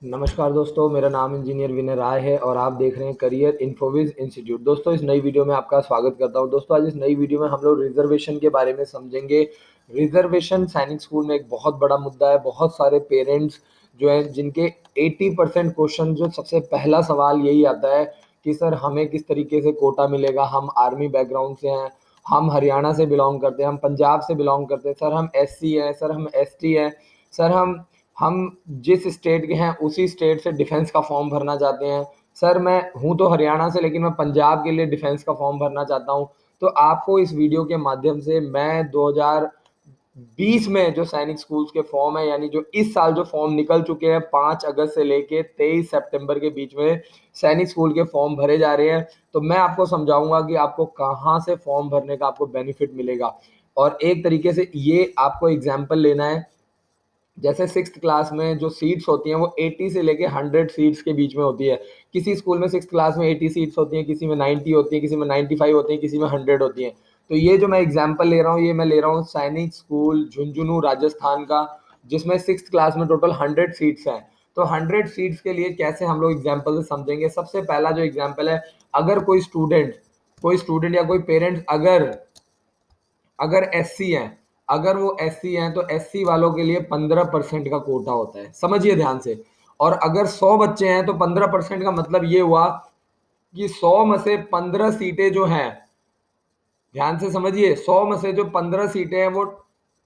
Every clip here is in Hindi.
नमस्कार दोस्तों, मेरा नाम इंजीनियर विनय राय है और आप देख रहे हैं करियर इन्फोविज इंस्टीट्यूट। दोस्तों, इस नई वीडियो में आपका स्वागत करता हूं। दोस्तों, आज इस नई वीडियो में हम लोग रिजर्वेशन के बारे में समझेंगे। रिजर्वेशन सैनिक स्कूल में एक बहुत बड़ा मुद्दा है। बहुत सारे पेरेंट्स जो हैं जिनके 80% क्वेश्चन, जो सबसे पहला सवाल यही आता है कि सर हमें किस तरीके से कोटा मिलेगा। हम आर्मी बैकग्राउंड से हैं, हम हरियाणा से बिलोंग करते हैं, हम पंजाब से बिलोंग करते हैं, सर हम SC हैं, सर हम ST हैं, सर हम जिस स्टेट के हैं उसी स्टेट से डिफेंस का फॉर्म भरना चाहते हैं। सर मैं हूं तो हरियाणा से, लेकिन मैं पंजाब के लिए डिफेंस का फॉर्म भरना चाहता हूं। तो आपको इस वीडियो के माध्यम से मैं 2020 में जो सैनिक स्कूल्स के फॉर्म है, यानी जो इस साल जो फॉर्म निकल चुके हैं 5 अगस्त से लेके 23 सितंबर के बीच में सैनिक स्कूल के फॉर्म भरे जा रहे हैं। तो मैं आपको समझाऊंगा कि आपको कहाँ से फॉर्म भरने का आपको बेनिफिट मिलेगा। और एक तरीके से ये आपको एग्जाम्पल लेना है, जैसे 6th क्लास में जो सीट्स होती हैं वो 80 से लेके 100 सीट्स के बीच में होती है। किसी स्कूल में 6th क्लास में 80 सीट्स होती हैं, किसी में 90 होती है, किसी में 95 होती है, किसी में 100 होती हैं। तो ये जो मैं एग्जांपल ले रहा हूँ, ये मैं ले रहा हूँ सैनिक स्कूल झुंझुनू राजस्थान का, जिसमें 6th क्लास में टोटल 100 सीट्स हैं। तो 100 सीट्स के लिए कैसे हम लोग एग्जाम्पल से समझेंगे। सबसे पहला जो एग्जाम्पल है, अगर कोई स्टूडेंट या कोई पेरेंट अगर अगर SC हैं, अगर वो SC हैं तो SC वालों के लिए 15% का कोटा होता है। समझिए ध्यान से। और अगर 100 बच्चे हैं तो 15% का मतलब ये हुआ कि 100 में से 15 सीटें जो हैं, ध्यान से समझिए, 100 में से जो 15 सीटें हैं वो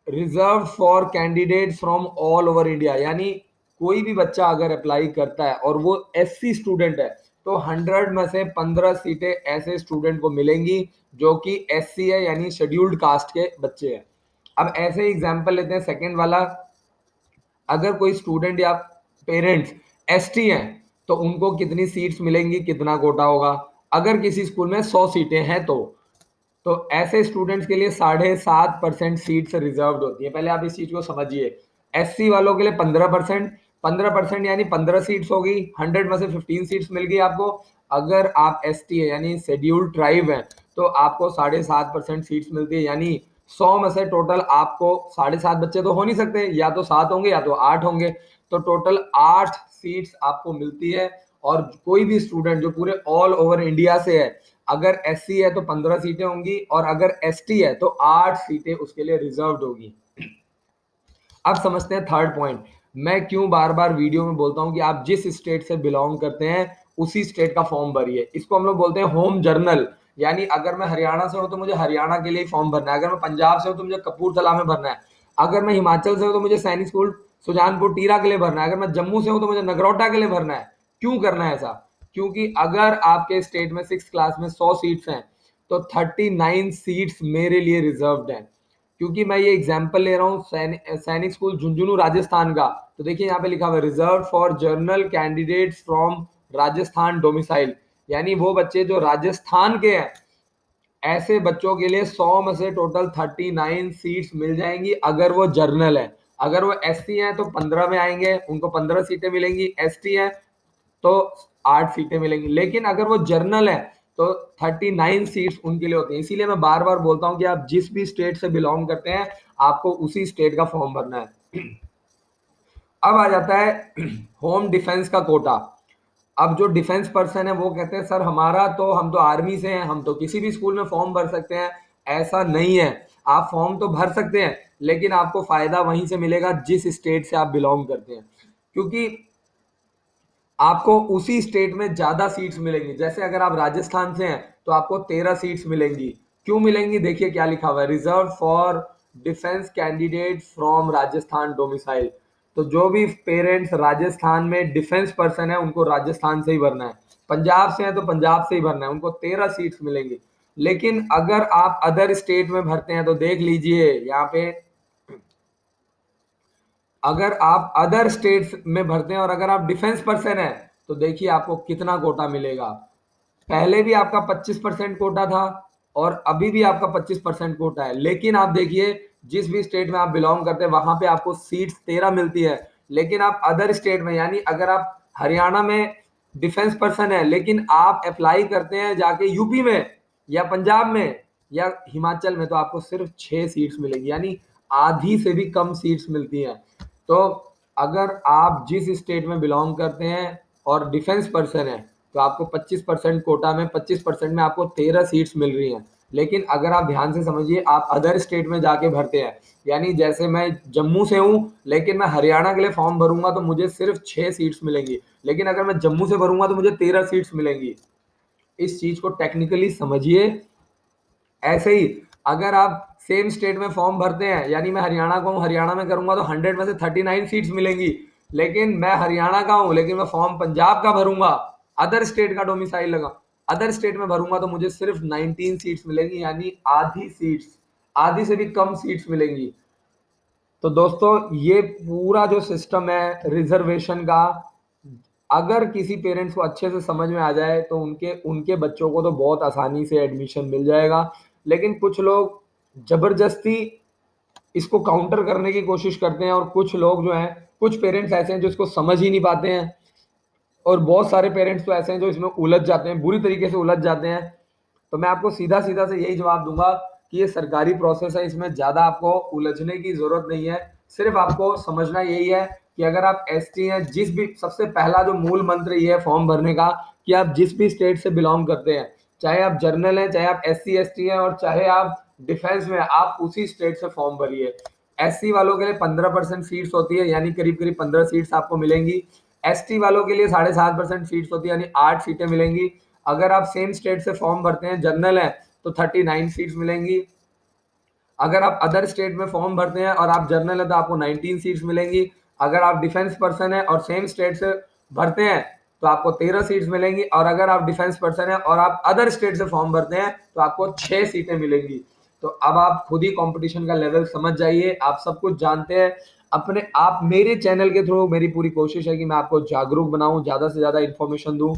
reserve for candidates from all over India. यानी कोई भी बच्चा अगर अप्लाई करता है और वो SC स्टूडेंट है तो 100 में से 15 सीटें ऐसे स्टूडेंट को मिलेंगी जो कि SC है, यानी शेड्यूल्ड कास्ट के बच्चे हैं। अब ऐसे ही एग्जाम्पल लेते हैं सेकेंड वाला। अगर कोई स्टूडेंट या पेरेंट्स ST हैं तो उनको कितनी सीट्स मिलेंगी, कितना कोटा होगा। अगर किसी स्कूल में 100 सीटें हैं तो ऐसे स्टूडेंट्स के लिए 7.5% सीट्स रिजर्व्ड होती है। पहले आप इस चीज को समझिए। SC वालों के लिए 15%, 15% यानी 15 सीट्स होगी। 100 में से 15 सीट्स मिल गई आपको। अगर आप ST है यानी शेड्यूल्ड ट्राइब है तो आपको 7.5% सीट्स मिलती है। यानी 100 में से टोटल आपको 7.5 बच्चे तो हो नहीं सकते, या तो 7 होंगे या तो 8 होंगे। तो टोटल 8 सीट्स आपको मिलती है। और कोई भी स्टूडेंट जो पूरे ऑल ओवर इंडिया से है, अगर SC है तो 15 सीटें होंगी, और अगर ST है तो 8 सीटें उसके लिए रिजर्व्ड होगी। अब समझते हैं थर्ड पॉइंट। मैं क्यों बार बार वीडियो में बोलता हूं कि आप जिस स्टेट से बिलोंग करते हैं उसी स्टेट का फॉर्म भरिए। इसको हम लोग बोलते हैं होम जर्नल। यानी अगर मैं हरियाणा से हूं तो मुझे हरियाणा के लिए फॉर्म भरना है। अगर मैं पंजाब से हूं तो मुझे कपूरथला में भरना है। अगर मैं हिमाचल से हूं तो मुझे सैनिक स्कूल सुजानपुर टीरा के लिए भरना है। अगर मैं जम्मू से हूं तो मुझे नगरोटा के लिए भरना है। क्यों करना है ऐसा? क्योंकि अगर आपके स्टेट में 6th क्लास में 100 सीट्स हैं तो 39 सीट्स मेरे लिए रिजर्व्ड हैं। क्योंकि मैं ये एग्जाम्पल ले रहा हूँ सैनिक स्कूल झुंझुनू राजस्थान का। तो देखिए यहाँ पे लिखा हुआ है reserve for journal candidates from Rajasthan domicile. यानी वो बच्चे जो राजस्थान के हैं, ऐसे बच्चों के लिए 100 में से टोटल 39 सीट्स मिल जाएंगी अगर वो जर्नल है। अगर वो SC हैं तो 15 में आएंगे, उनको 15 सीटें मिलेंगी। ST है तो 8 सीटें मिलेंगी। लेकिन अगर वो जर्नल है तो 39 सीट्स उनके लिए होती है। इसीलिए मैं बार बार बोलता हूं कि आप जिस भी स्टेट से बिलोंग करते हैं आपको उसी स्टेट का फॉर्म भरना है। अब आ जाता है होम डिफेंस का कोटा। अब जो डिफेंस पर्सन है वो कहते हैं सर हमारा तो, हम तो आर्मी से हैं, हम तो किसी भी स्कूल में फॉर्म भर सकते हैं। ऐसा नहीं है। आप फॉर्म तो भर सकते हैं लेकिन आपको फायदा वहीं से मिलेगा जिस स्टेट से आप बिलोंग करते हैं। क्योंकि आपको उसी स्टेट में ज्यादा सीट्स मिलेंगी। जैसे अगर आप राजस्थान से हैं तो आपको 13 सीट्स मिलेंगी। क्यों मिलेंगी? देखिए क्या लिखा हुआ है, reserve for defence candidate from Rajasthan domicile. तो जो भी पेरेंट्स राजस्थान में डिफेंस पर्सन है उनको राजस्थान से ही भरना है। पंजाब से है तो पंजाब से ही भरना है, उनको 13 सीट्स मिलेंगी। लेकिन अगर आप अदर स्टेट में भरते हैं तो देख लीजिए यहाँ पे, अगर आप अदर स्टेट्स में भरते हैं और अगर आप डिफेंस पर्सन है तो देखिए आपको कितना कोटा मिलेगा। पहले भी आपका 25% कोटा था और अभी भी आपका 25% कोटा है। लेकिन आप देखिए जिस भी स्टेट में आप बिलोंग करते हैं वहां पे आपको सीट्स 13 मिलती है। लेकिन आप अदर स्टेट में, यानी अगर आप हरियाणा में डिफेंस पर्सन है लेकिन आप अप्लाई करते हैं जाके यूपी में या पंजाब में या हिमाचल में, तो आपको सिर्फ 6 सीट्स मिलेंगी। यानी आधी से भी कम सीट्स मिलती हैं। तो अगर आप जिस स्टेट में बिलोंग करते हैं और डिफेंस पर्सन है तो आपको 25% कोटा में 25% में आपको 13 सीट्स मिल रही हैं। लेकिन अगर आप ध्यान से समझिए, आप अदर स्टेट में जाके भरते हैं, यानी जैसे मैं जम्मू से हूं लेकिन मैं हरियाणा के लिए फॉर्म भरूंगा तो मुझे सिर्फ 6 सीट्स मिलेंगी। लेकिन अगर मैं जम्मू से भरूंगा तो मुझे 13 सीट्स मिलेंगी। इस चीज को टेक्निकली समझिए। ऐसे ही अगर आप सेम स्टेट में फॉर्म भरते हैं, यानी मैं हरियाणा का हूँ, हरियाणा में करूंगा तो 100 में से 39 सीट्स मिलेंगी। लेकिन मैं हरियाणा का हूँ लेकिन मैं फॉर्म पंजाब का भरूंगा, अदर स्टेट का डोमिसाइल लगा, अदर स्टेट में भरूंगा तो मुझे सिर्फ 19 सीट्स मिलेंगी, यानी आधी सीट्स, आधी से भी कम सीट्स मिलेंगी। तो दोस्तों ये पूरा जो सिस्टम है रिजर्वेशन का, अगर किसी पेरेंट्स को अच्छे से समझ में आ जाए तो उनके उनके बच्चों को तो बहुत आसानी से एडमिशन मिल जाएगा। लेकिन कुछ लोग जबरदस्ती इसको काउंटर करने की कोशिश करते हैं, और कुछ लोग जो हैं, कुछ पेरेंट्स ऐसे हैं जो इसको समझ ही नहीं पाते हैं, और बहुत सारे पेरेंट्स तो ऐसे हैं जो इसमें उलझ जाते हैं, बुरी तरीके से उलझ जाते हैं। तो मैं आपको सीधा सीधा से यही जवाब दूंगा कि ये सरकारी प्रोसेस है, इसमें ज़्यादा आपको उलझने की ज़रूरत नहीं है। सिर्फ आपको समझना यही है कि अगर आप एसटी हैं, जिस भी, सबसे पहला जो मूल मंत्र ये है फॉर्म भरने का कि आप जिस भी स्टेट से बिलोंग करते हैं, चाहे आप जर्नल हैं, चाहे आप एससी एसटी हैं, और चाहे आप डिफेंस में, आप उसी स्टेट से फॉर्म भरिए। एससी वालों के लिए 15% सीट्स होती है, यानी करीब करीब 15 सीट्स आपको मिलेंगी। एसटी वालों के लिए 7.5% सीट्स होती है, यानी 8 सीटें मिलेंगी। अगर आप सेम स्टेट से फॉर्म भरते हैं, जनरल है, तो 39 सीट्स मिलेंगी। अगर आप अदर स्टेट में फॉर्म भरते हैं और आप जनरल है तो आपको 19 सीट्स मिलेंगी। अगर आप डिफेंस पर्सन है और सेम स्टेट से भरते हैं तो आपको 13 सीट्स मिलेंगी। और अगर आप डिफेंस पर्सन है और आप अदर स्टेट से फॉर्म भरते हैं तो आपको 6 सीटें मिलेंगी। तो अब आप खुद ही कंपटीशन का लेवल समझ जाइए, आप सब कुछ जानते हैं। अपने आप मेरे चैनल के थ्रू मेरी पूरी कोशिश है कि मैं आपको जागरूक बनाऊं, ज़्यादा से ज़्यादा इन्फॉर्मेशन दूं।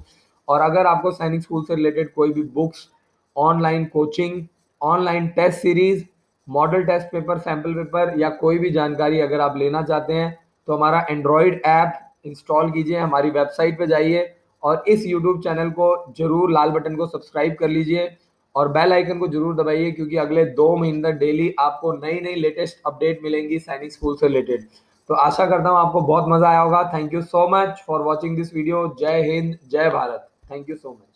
और अगर आपको सैनिक स्कूल से रिलेटेड कोई भी books, online coaching, online test series, model test paper, sample paper, या कोई भी जानकारी अगर आप लेना चाहते हैं तो हमारा एंड्रॉयड ऐप इंस्टॉल कीजिए, हमारी वेबसाइट पे जाइए और इस यूट्यूब चैनल को जरूर लाल बटन को सब्सक्राइब कर लीजिए और बेल आइकन को जरूर दबाइए, क्योंकि अगले 2 महीने तक डेली आपको नई नई लेटेस्ट अपडेट मिलेंगी सैनिक स्कूल से रिलेटेड। तो आशा करता हूँ आपको बहुत मजा आया होगा। Thank you so much for watching this video. जय हिंद, जय Bharat. Thank you so much.